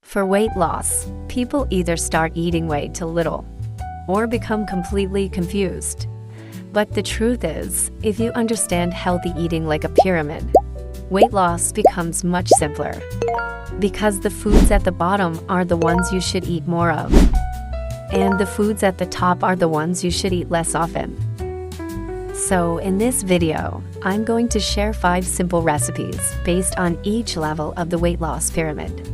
For weight loss, people either start eating way too little or become completely confused. But the truth is, if you understand healthy eating like a pyramid, weight loss becomes much simpler. Because the foods at the bottom are the ones you should eat more of, and the foods at the top are the ones you should eat less often. So in this video, I'm going to share 5 simple recipes based on each level of the weight loss pyramid.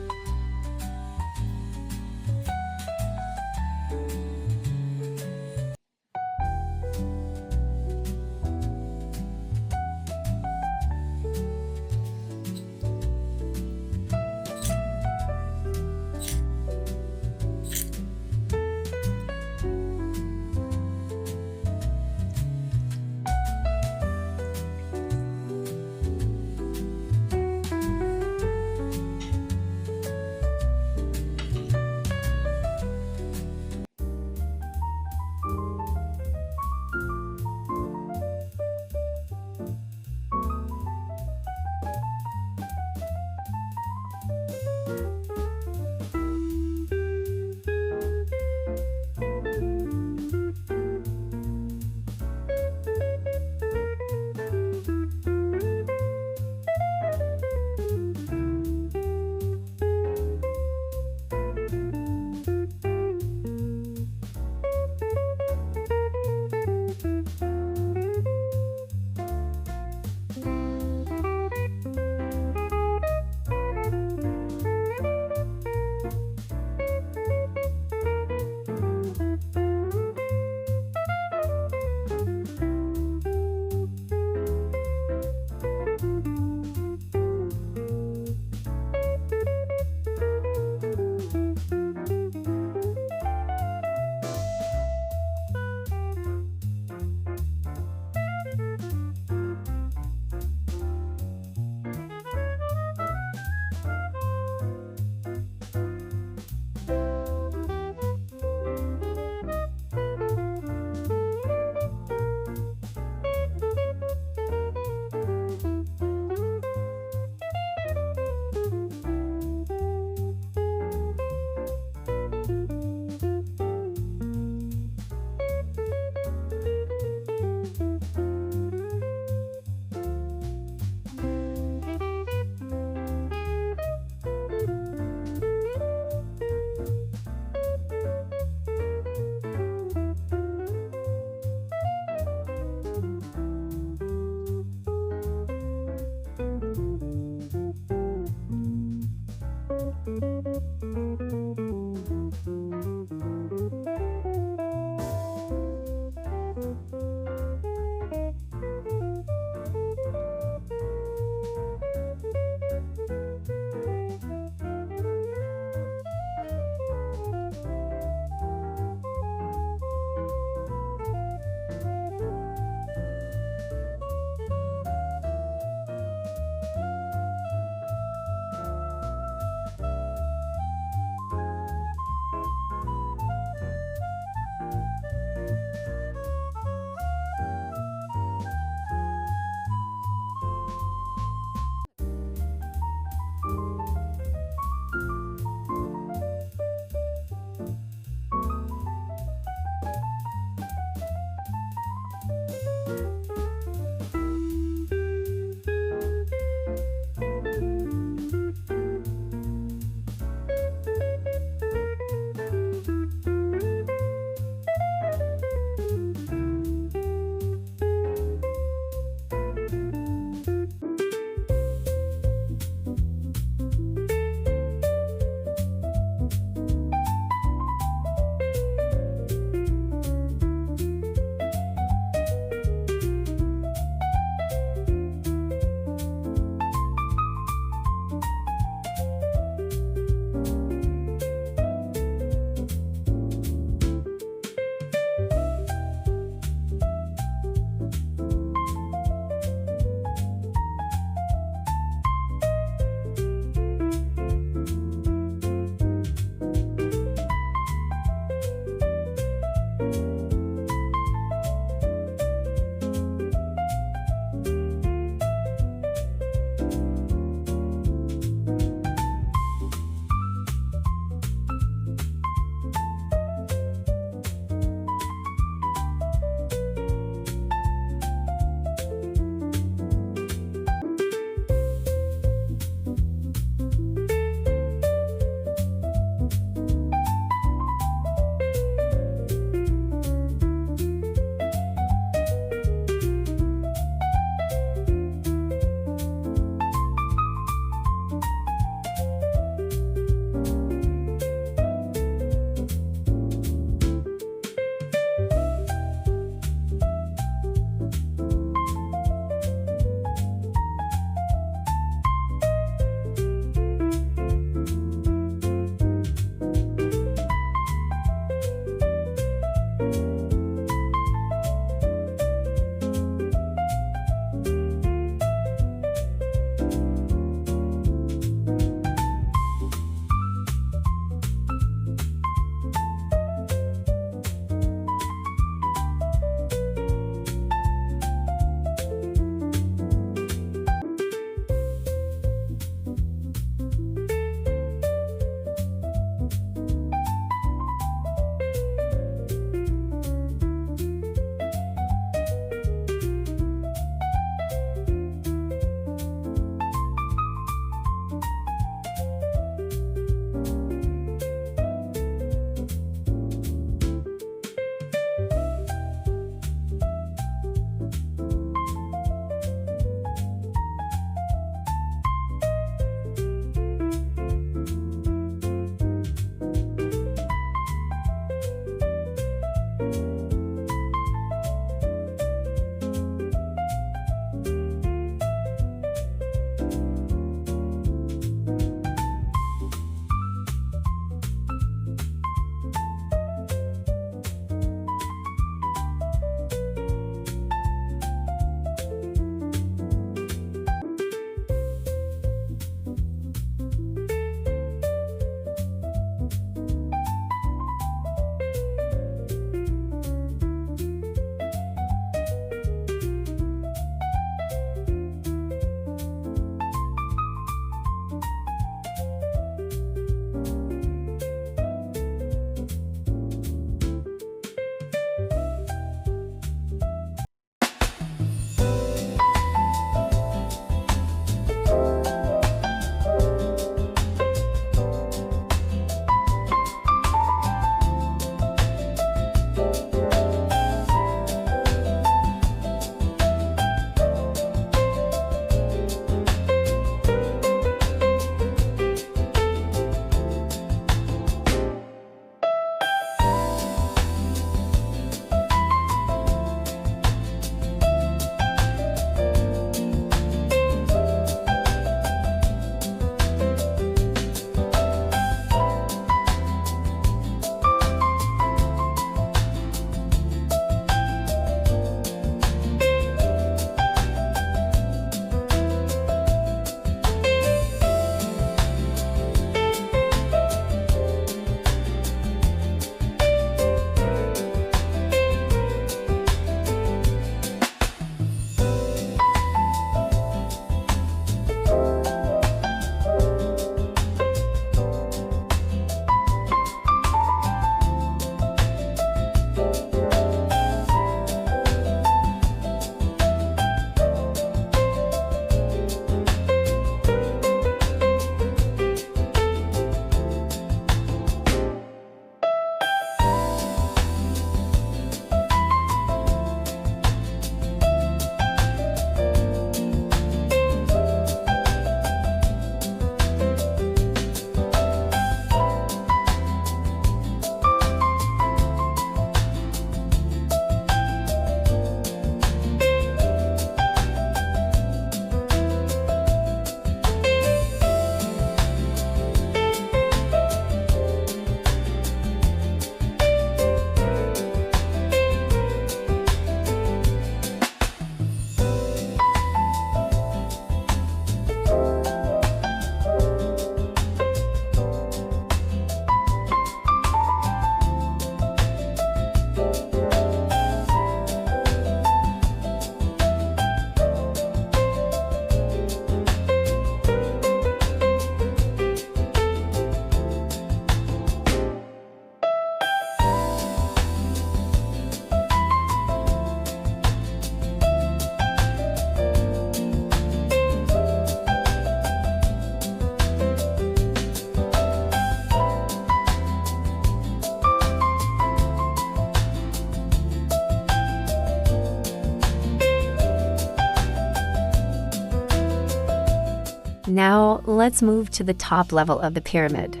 Now, let's move to the top level of the pyramid.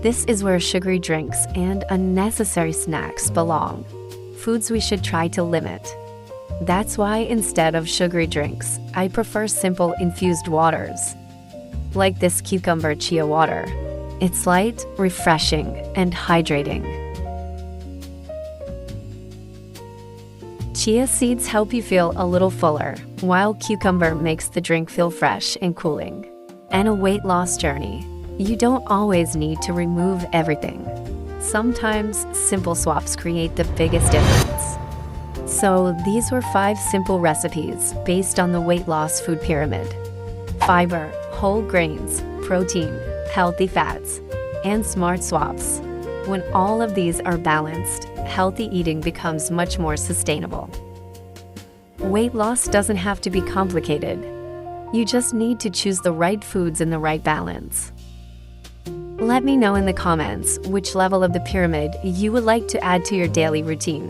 This is where sugary drinks and unnecessary snacks belong. Foods we should try to limit. That's why instead of sugary drinks, I prefer simple infused waters. Like this cucumber chia water. It's light, refreshing, and hydrating. Chia seeds help you feel a little fuller, while cucumber makes the drink feel fresh and cooling. And a weight loss journey. You don't always need to remove everything. Sometimes simple swaps create the biggest difference. So these were 5 simple recipes based on the weight loss food pyramid. Fiber, whole grains, protein, healthy fats, and smart swaps. When all of these are balanced, healthy eating becomes much more sustainable. Weight loss doesn't have to be complicated. You just need to choose the right foods in the right balance. Let me know in the comments which level of the pyramid you would like to add to your daily routine.